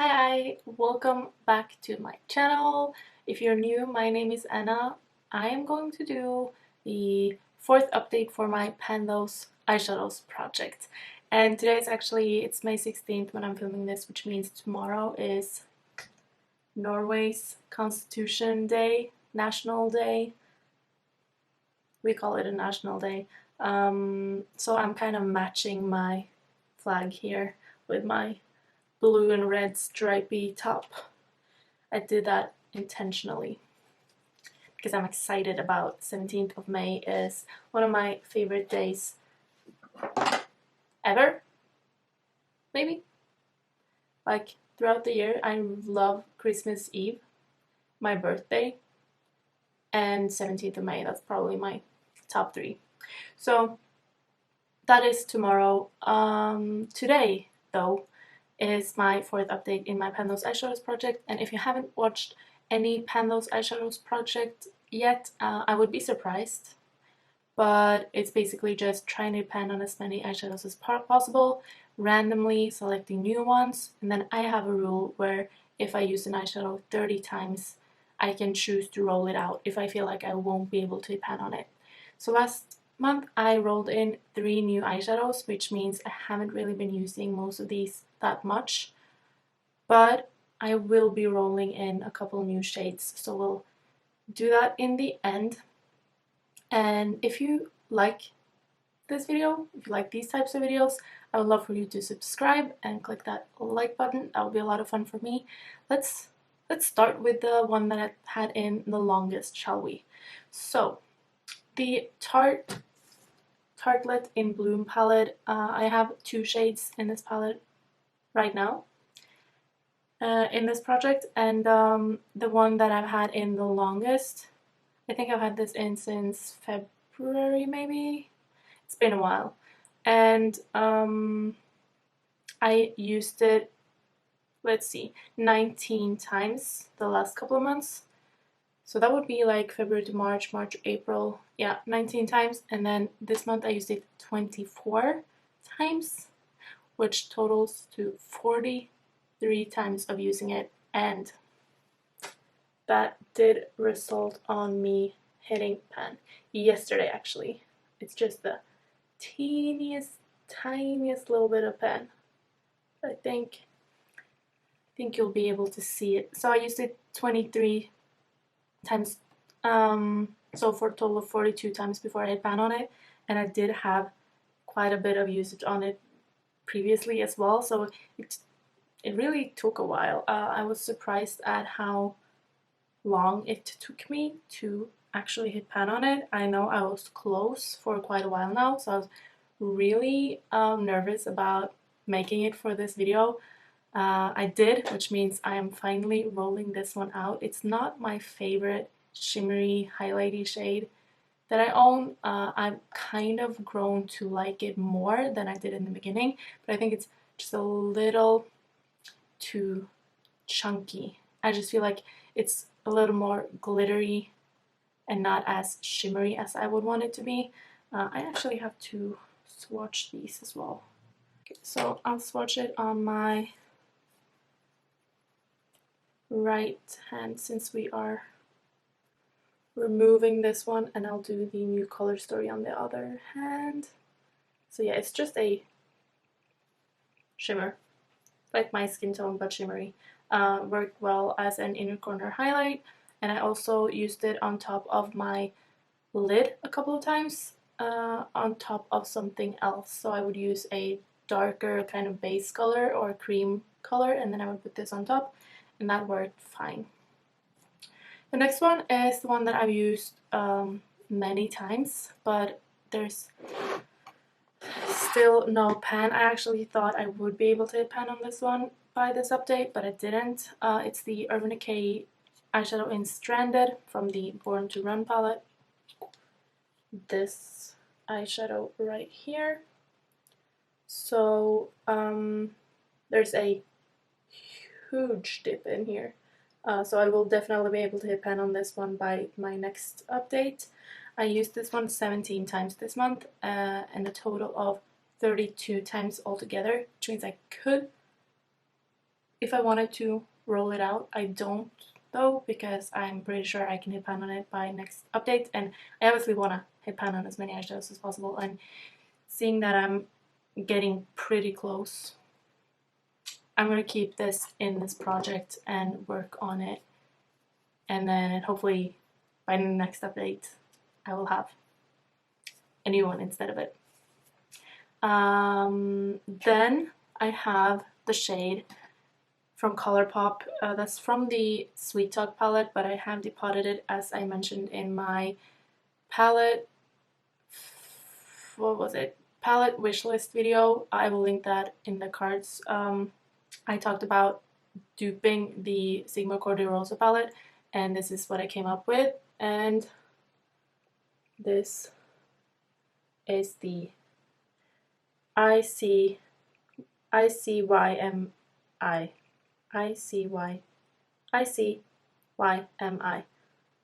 Hi, welcome back to my channel. If you're new, my name is Anna. I am going to do the fourth update for my Those eyeshadows project. And today it's May 16th when I'm filming this, which means tomorrow is Norway's Constitution Day, National Day. We call it a national day. So I'm kind of matching my flag here with my blue and red stripy top. I did that intentionally because I'm excited about 17th of May is one of my favorite days ever, maybe. Like throughout the year, I love Christmas Eve, my birthday, and 17th of May. That's probably my top three. So that is tomorrow. Today, though, is my fourth update in my Those eyeshadows project, and if you haven't watched any Those eyeshadows project yet, I would be surprised, but it's basically just trying to pan on as many eyeshadows as possible, randomly selecting new ones, and then I have a rule where if I use an eyeshadow 30 times, I can choose to roll it out if I feel like I won't be able to pan on it. So last month I rolled in 3 new eyeshadows, which means I haven't really been using most of these that much, but I will be rolling in a couple new shades, so we'll do that in the end. And if you like this video, if you like these types of videos, I would love for you to subscribe and click that like button. That would be a lot of fun for me. Let's start with the one that I had in the longest, shall we? So the Tartelette in Bloom palette. I have 2 shades in this palette right now in this project, and the one that I've had in the longest, I think I've had this in since February maybe. It's been a while, and I used it, let's see, 19 times the last couple of months. So that would be like February to March, March to April, yeah, 19 times. And then this month I used it 24 times, which totals to 43 times of using it. And that did result on me hitting pan yesterday, actually. It's just the teeniest, tiniest little bit of pan. I think you'll be able to see it. So I used it 23 times, so for a total of 42 times before I hit pan on it, and I did have quite a bit of usage on it previously as well, so it really took a while. I was surprised at how long it took me to actually hit pan on it. I know I was close for quite a while now, so I was really nervous about making it for this video. I did, which means I am finally rolling this one out. It's not my favorite shimmery highlighty shade that I own. I've kind of grown to like it more than I did in the beginning, but I think it's just a little too chunky. I just feel like it's a little more glittery and not as shimmery as I would want it to be. I actually have to swatch these as well. Okay, so I'll swatch it on my right hand since we are removing this one, and I'll do the new color story on the other hand. So yeah, it's just a shimmer, like my skin tone but shimmery. Worked well as an inner corner highlight, and I also used it on top of my lid a couple of times, on top of something else. So I would use a darker kind of base color or cream color, and then I would put this on top, and that worked fine. The next one is the one that I've used many times, but there's still no pan. I actually thought I would be able to hit pan on this one by this update, but I didn't. It's the Urban Decay eyeshadow in Stranded from the Born to Run palette. This eyeshadow right here. So there's a huge dip in here. So I will definitely be able to hit pan on this one by my next update. I used this one 17 times this month, and a total of 32 times altogether, which means I could if I wanted to roll it out. I don't though, because I'm pretty sure I can hit pan on it by next update, and I obviously want to hit pan on as many eyeshadows as possible, and seeing that I'm getting pretty close, I'm going to keep this in this project and work on it, and then hopefully by the next update I will have a new one instead of it. Then I have the shade from Colourpop. That's from the Sweet Talk palette, but I have depotted it as I mentioned in my palette, what was it? Palette wishlist video. I will link that in the cards. I talked about duping the Sigma Corte Rosa palette, and this is what I came up with, and this is the ICYMI. ICYMI.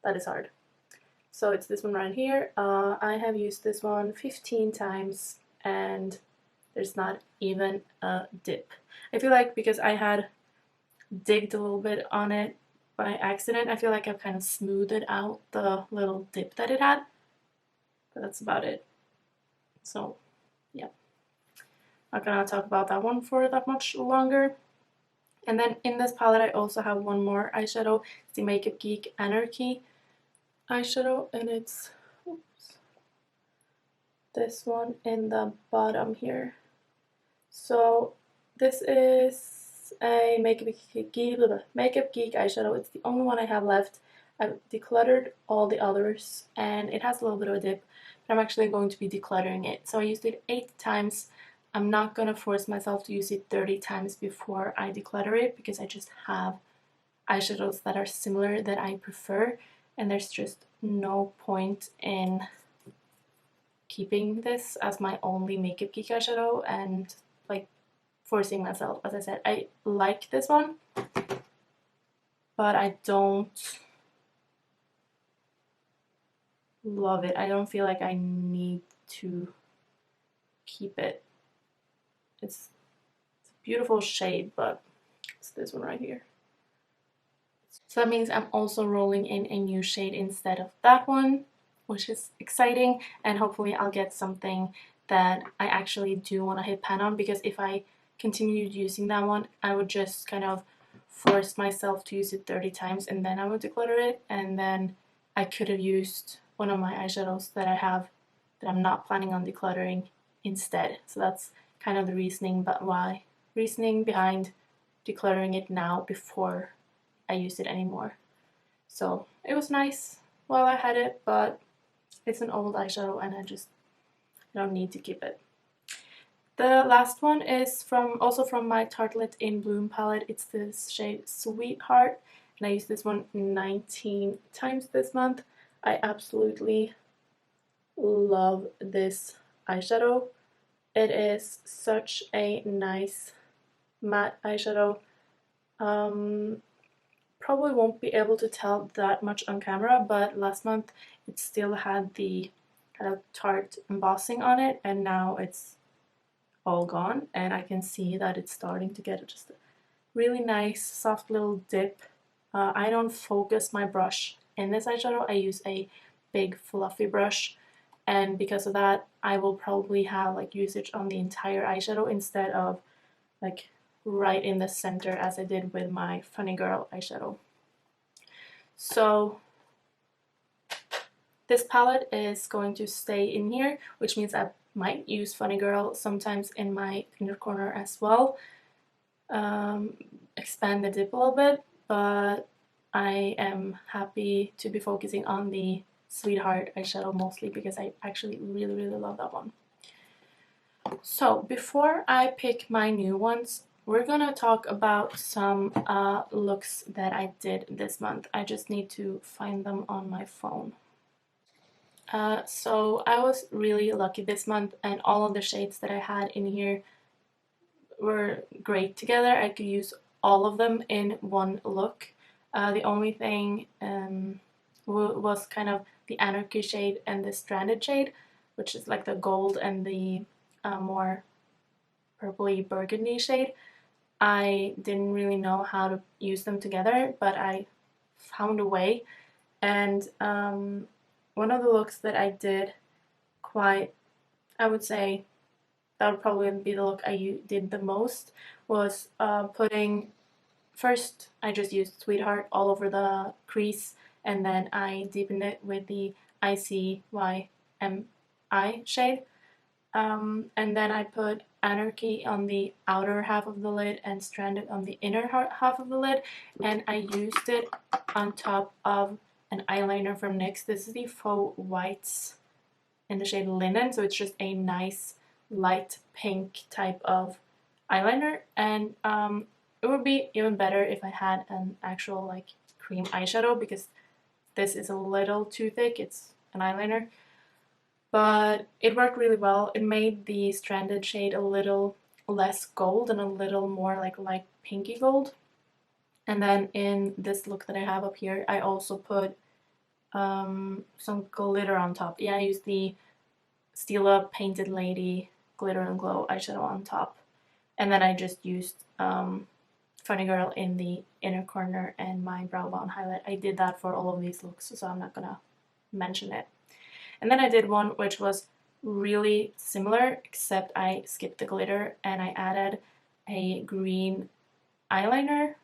That is hard. So it's this one right here. I have used this one 15 times and there's not even a dip. I feel like because I had digged a little bit on it by accident, I feel like I've kind of smoothed out the little dip that it had. But that's about it. So yeah, not gonna talk about that one for that much longer. And then in this palette I also have one more eyeshadow. It's the Makeup Geek Anarchy eyeshadow, and it's this one in the bottom here. So this is a Makeup Geek eyeshadow. It's the only one I have left. I've decluttered all the others and it has a little bit of a dip, but I'm actually going to be decluttering it. So I used it 8 times. I'm not going to force myself to use it 30 times before I declutter it, because I just have eyeshadows that are similar that I prefer, and there's just no point in keeping this as my only Makeup Geek eyeshadow and like forcing myself. As I said, I like this one, but I don't love it. I don't feel like I need to keep it. It's a beautiful shade, but it's this one right here. So that means I'm also rolling in a new shade instead of that one, which is exciting, and hopefully I'll get something that I actually do want to hit pan on, because if I continued using that one, I would just kind of force myself to use it 30 times and then I would declutter it, and then I could have used one of my eyeshadows that I have that I'm not planning on decluttering instead. So that's kind of the reasoning behind decluttering it now before I use it anymore. So it was nice while I had it, but it's an old eyeshadow and I don't need to keep it. The last one is also from my Tartelette in Bloom palette. It's this shade Sweetheart, and I used this one 19 times this month. I absolutely love this eyeshadow. It is such a nice matte eyeshadow. Probably won't be able to tell that much on camera, but last month it still had the kind of Tarte embossing on it, and now it's all gone, and I can see that it's starting to get just a really nice soft little dip. I don't focus my brush in this eyeshadow. I use a big fluffy brush, and because of that I will probably have like usage on the entire eyeshadow instead of like right in the center as I did with my FUNNYGIRL eyeshadow. So this palette is going to stay in here, which means I might use FUNNYGIRL sometimes in my inner corner as well. Expand the dip a little bit, but I am happy to be focusing on the Sweetheart eyeshadow mostly because I actually really love that one. So before I pick my new ones, we're gonna talk about some looks that I did this month. I just need to find them on my phone. So I was really lucky this month, and all of the shades that I had in here were great together. I could use all of them in one look. The only thing was kind of the Anarchy shade and the Stranded shade, which is like the gold and the more purpley burgundy shade. I didn't really know how to use them together, but I found a way. And one of the looks that I did quite, I would say that would probably be the look I did the most, was putting, first I just used Sweetheart all over the crease, and then I deepened it with the ICYMI shade. And then I put Anarchy on the outer half of the lid and Stranded on the inner half of the lid, and I used it on top of an eyeliner from NYX. This is the Faux Whites in the shade Linen, so it's just a nice light pink type of eyeliner, and it would be even better if I had an actual like cream eyeshadow, because this is a little too thick. It's an eyeliner, but it worked really well. It made the Stranded shade a little less gold and a little more like light pinky gold. And then in this look that I have up here, I also put some glitter on top. Yeah, I used the Stila Painted Lady Glitter and Glow eyeshadow on top. And then I just used Funny Girl in the inner corner and my brow bone highlight. I did that for all of these looks, so I'm not gonna mention it. And then I did one which was really similar, except I skipped the glitter and I added a green eyeliner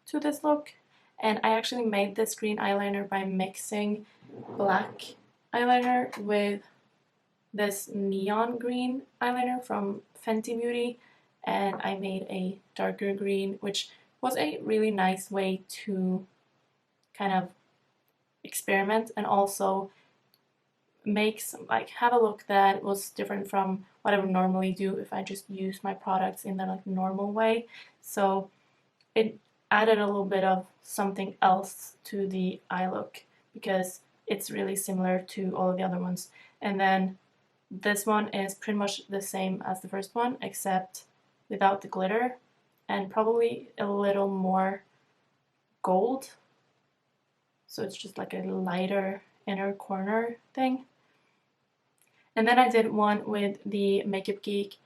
to this look. And I actually made this green eyeliner by mixing black eyeliner with this neon green eyeliner from Fenty Beauty, and I made a darker green, which was a really nice way to kind of experiment and also make some, like, have a look that was different from what I would normally do if I just use my products in the like normal way. So it added a little bit of something else to the eye look, because it's really similar to all of the other ones. And then this one is pretty much the same as the first one, except without the glitter and probably a little more gold. So it's just like a lighter inner corner thing. And then I did one with the Makeup Geek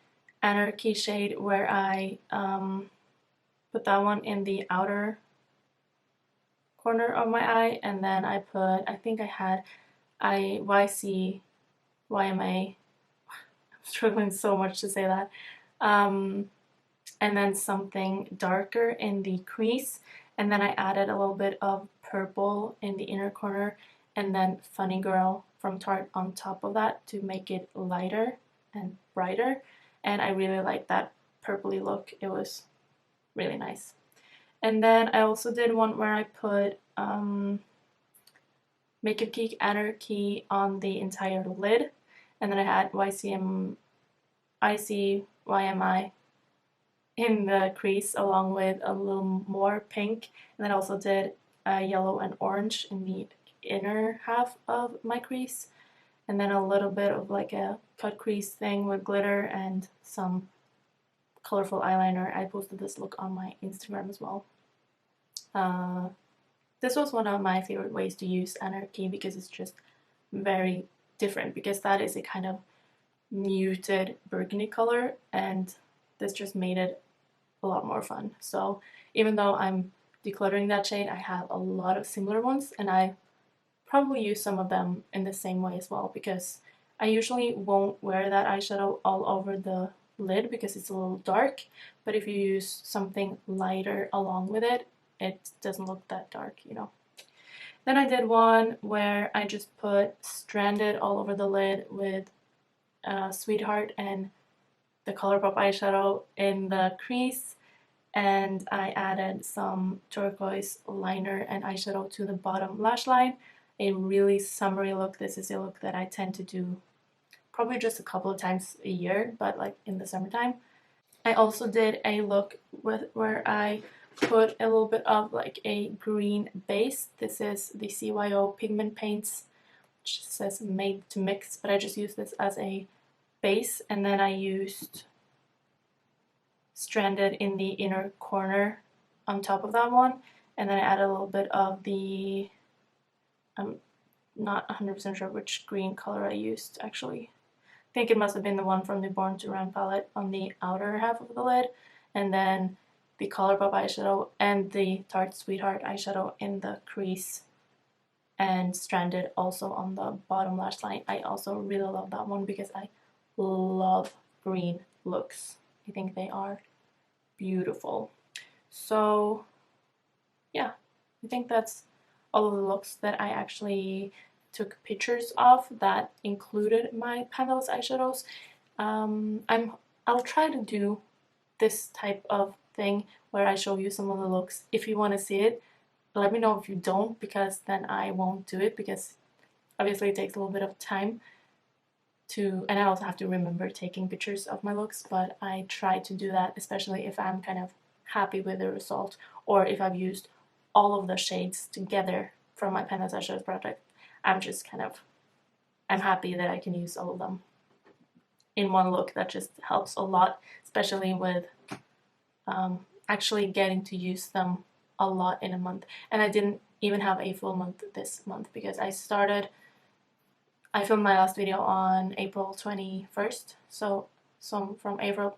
Anarchy shade, where I put that one in the outer corner of my eye, and then I put, I think I had YCYMA. I'm struggling so much to say that. And then something darker in the crease, and then I added a little bit of purple in the inner corner, and then Funny Girl from Tarte on top of that to make it lighter and brighter. And I really like that purpley look. It was really nice. And then I also did one where I put Makeup Geek Anarchy on the entire lid, and then I had ICYMI in the crease along with a little more pink, and then I also did yellow and orange in the inner half of my crease, and then a little bit of like a cut crease thing with glitter and some colorful eyeliner. I posted this look on my Instagram as well. This was one of my favorite ways to use Anarchy, because it's just very different, because that is a kind of muted burgundy color, and this just made it a lot more fun. So even though I'm decluttering that shade, I have a lot of similar ones, and I probably use some of them in the same way as well, because I usually won't wear that eyeshadow all over the lid because it's a little dark, but if you use something lighter along with it, it doesn't look that dark, you know. Then I did one where I just put Stranded all over the lid with Sweetheart and the Colourpop eyeshadow in the crease, and I added some turquoise liner and eyeshadow to the bottom lash line. A really summery look. This is a look that I tend to do probably just a couple of times a year, but like in the summertime. I also did a look where I put a little bit of like a green base. This is the CYO Pigment Paints, which says made to mix, but I just used this as a base, and then I used Stranded in the inner corner on top of that one, and then I added a little bit of the, I'm not 100% sure which green color I used actually. I think it must have been the one from the Born to Run palette on the outer half of the lid, and then the Colourpop eyeshadow and the Tarte Sweetheart eyeshadow in the crease and stranded also on the bottom lash line. I also really love that one because I love green looks. I think they are beautiful. So yeah, I think that's all of the looks that I actually took pictures of that included my Pentel's eyeshadows. I'll try to do this type of thing where I show you some of the looks. If you want to see it, let me know if you don't, because then I won't do it, because obviously it takes a little bit of time to, and I also have to remember taking pictures of my looks, but I try to do that, especially if I'm kind of happy with the result, or if I've used all of the shades together from my Pentel's eyeshadow project. I'm just kind of, I'm happy that I can use all of them in one look. That just helps a lot, especially with actually getting to use them a lot in a month. And I didn't even have a full month this month because I filmed my last video on April 21st, so from April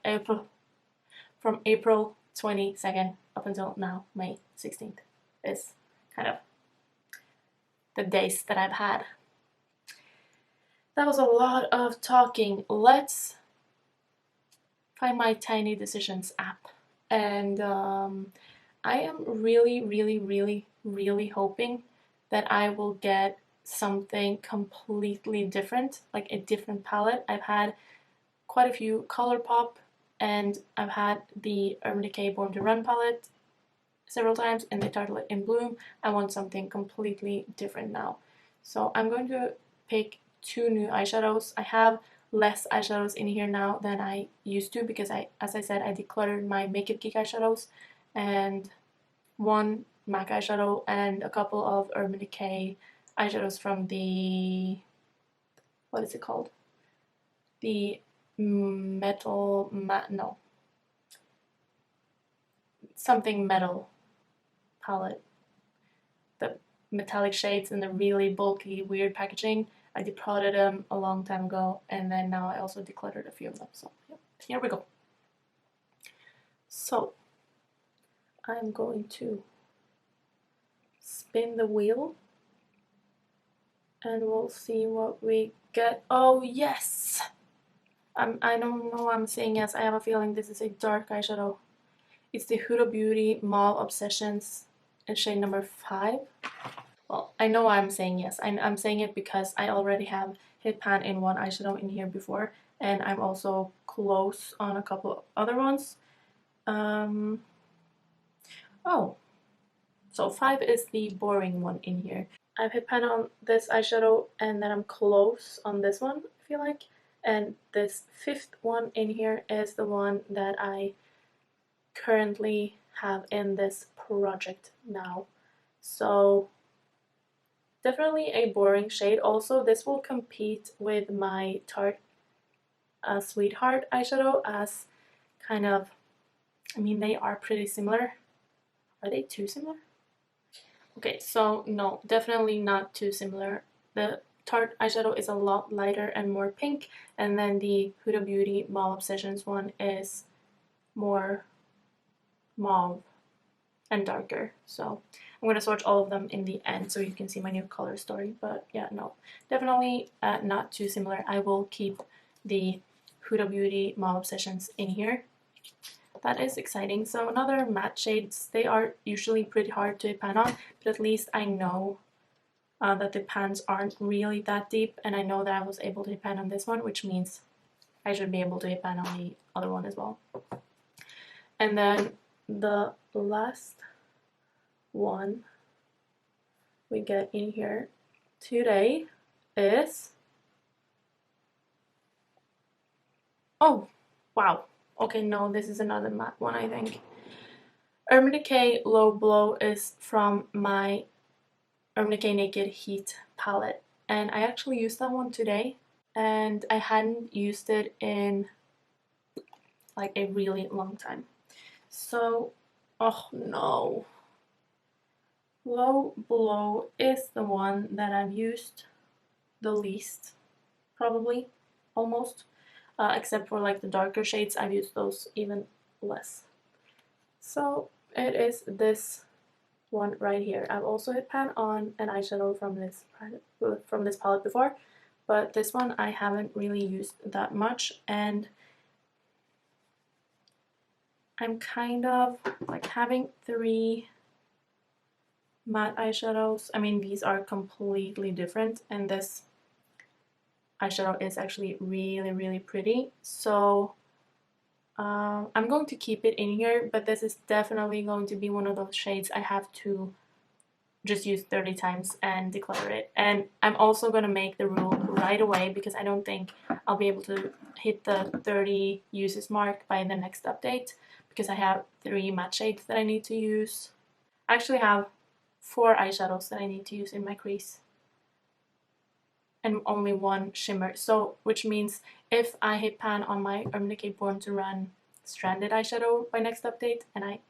22nd up until now, May 16th, is kind of the days that I've had. That was a lot of talking. Let's find my Tiny Decisions app. And I am really hoping that I will get something completely different, like a different palette. I've had quite a few Colourpop, and I've had the Urban Decay Born to Run palette several times, and the Tarte in Bloom. I want something completely different now. So I'm going to pick 2 new eyeshadows. I have less eyeshadows in here now than I used to because as I said, I decluttered my Makeup Geek eyeshadows, and 1 MAC eyeshadow and a couple of Urban Decay eyeshadows from the, what is it called? The something metal palette. The metallic shades and the really bulky, weird packaging. I depotted them a long time ago, and then now I also decluttered a few of them. So yeah, here we go. So I'm going to spin the wheel and we'll see what we get. Oh yes! I don't know why I'm saying yes. I have a feeling this is a dark eyeshadow. It's the Huda Beauty Mauve Obsessions in shade number 5. Well, I know why I'm saying yes. I'm saying it because I already have hit pan in 1 eyeshadow in here before, and I'm also close on a couple of other ones. Oh, so 5 is the boring one in here. I've hit pan on this eyeshadow, and then I'm close on this one, I feel like. And this 5th one in here is the one that I currently have in this project now. So definitely a boring shade. Also, this will compete with my Tarte Sweetheart eyeshadow as kind of, I mean, they are pretty similar. Are they too similar? Okay, so no, definitely not too similar. The Tarte eyeshadow is a lot lighter and more pink, and then the Huda Beauty Mauve Obsessions one is more mauve and darker. So I'm going to swatch all of them in the end so you can see my new color story. But yeah, no, definitely not too similar. I will keep the Huda Beauty Mauve Obsessions in here. That is exciting. So another matte shades. They are usually pretty hard to pan on, but at least I know that the pans aren't really that deep, and I know that I was able to pan on this one, which means I should be able to pan on the other one as well. And then the last one we get in here today is, oh wow, okay, no, this is another matte one, I think. Urban Decay Low Blow is from my Urban Decay Naked Heat palette, and I actually used that one today, and I hadn't used it in like a really long time. So, oh no, Low Blow is the one that I've used the least, probably, almost, except for like the darker shades. I've used those even less. So it is this one right here. I've also hit pan on an eyeshadow from this palette before, but this one I haven't really used that much, and I'm kind of like having 3 matte eyeshadows. I mean, these are completely different, and this eyeshadow is actually really pretty. So I'm going to keep it in here, but this is definitely going to be one of those shades I have to just use 30 times and declare it. And I'm also going to make the rule right away, because I don't think I'll be able to hit the 30 uses mark by the next update, because I have 3 matte shades that I need to use. I actually have 4 eyeshadows that I need to use in my crease and only 1 shimmer, so which means if I hit pan on my Urban Decay Born to Run stranded eyeshadow by next update, and I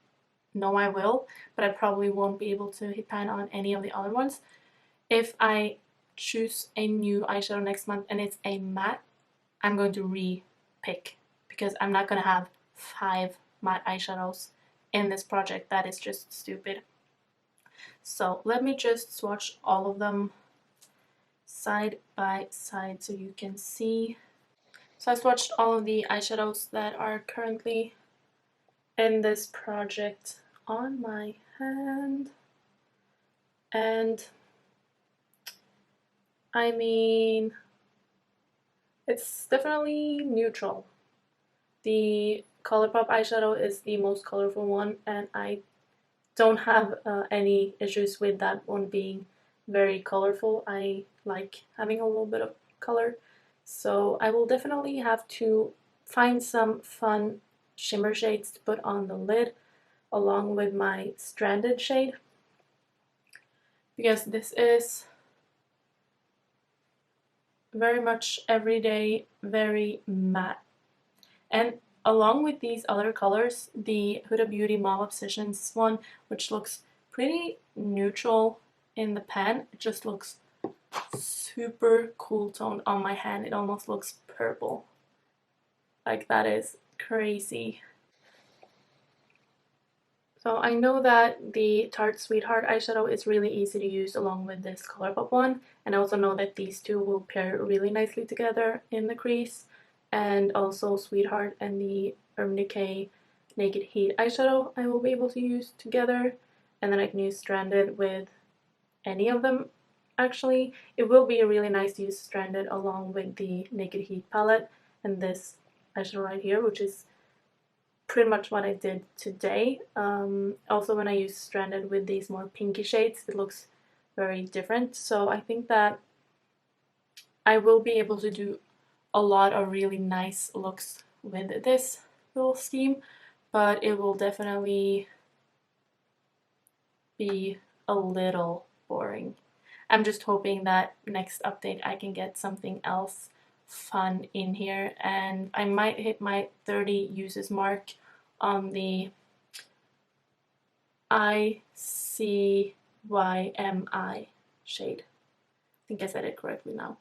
know I will, but I probably won't be able to hit pan on any of the other ones. If I choose a new eyeshadow next month and it's a matte, I'm going to re-pick, because I'm not going to have 5 matte eyeshadows in this project. That is just stupid. So let me just swatch all of them side by side so you can see. So I swatched all of the eyeshadows that are currently in this project on my hand, and I mean, it's definitely neutral. The Colourpop eyeshadow is the most colorful one, and I don't have any issues with that one being very colorful. I like having a little bit of color, so I will definitely have to find some fun shimmer shades to put on the lid along with my stranded shade, because this is very much everyday, very matte. And along with these other colors, the Huda Beauty Mauve Obsessions one, which looks pretty neutral in the pan, it just looks super cool toned on my hand. It almost looks purple. Like, that is crazy. So I know that the Tarte Sweetheart eyeshadow is really easy to use along with this Colourpop one, and I also know that these two will pair really nicely together in the crease. And also Sweetheart and the Urban Decay Naked Heat eyeshadow I will be able to use together, and then I can use Stranded with any of them. Actually, it will be really nice to use Stranded along with the Naked Heat palette and this eyeshadow right here, which is pretty much what I did today. Also, when I use Stranded with these more pinky shades, it looks very different. So I think that I will be able to do a lot of really nice looks with this little scheme, but it will definitely be a little boring. I'm just hoping that next update I can get something else fun in here, and I might hit my 30 uses mark on the ICYMI shade. I think I said it correctly now.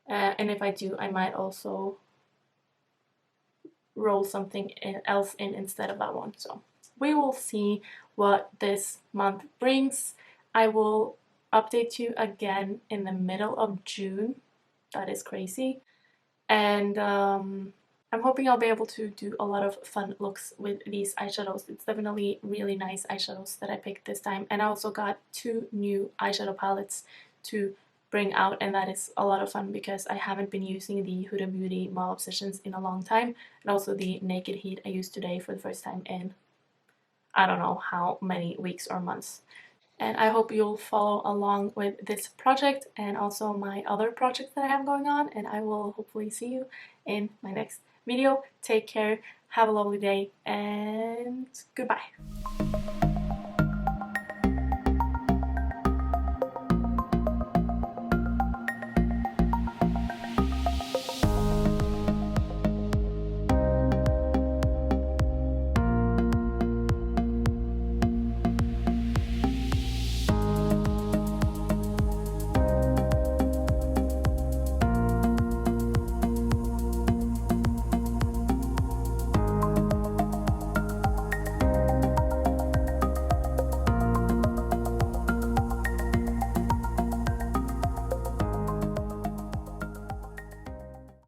And if I do, I might also roll something else in instead of that one. So we will see what this month brings. I will update you again in the middle of June. That is crazy. And I'm hoping I'll be able to do a lot of fun looks with these eyeshadows. It's definitely really nice eyeshadows that I picked this time. And I also got 2 new eyeshadow palettes to bring out, and that is a lot of fun because I haven't been using the Huda Beauty Mauve Obsessions in a long time, and also the Naked Heat I used today for the first time in I don't know how many weeks or months. And I hope you'll follow along with this project and also my other projects that I have going on, and I will hopefully see you in my next video. Take care, have a lovely day, and goodbye.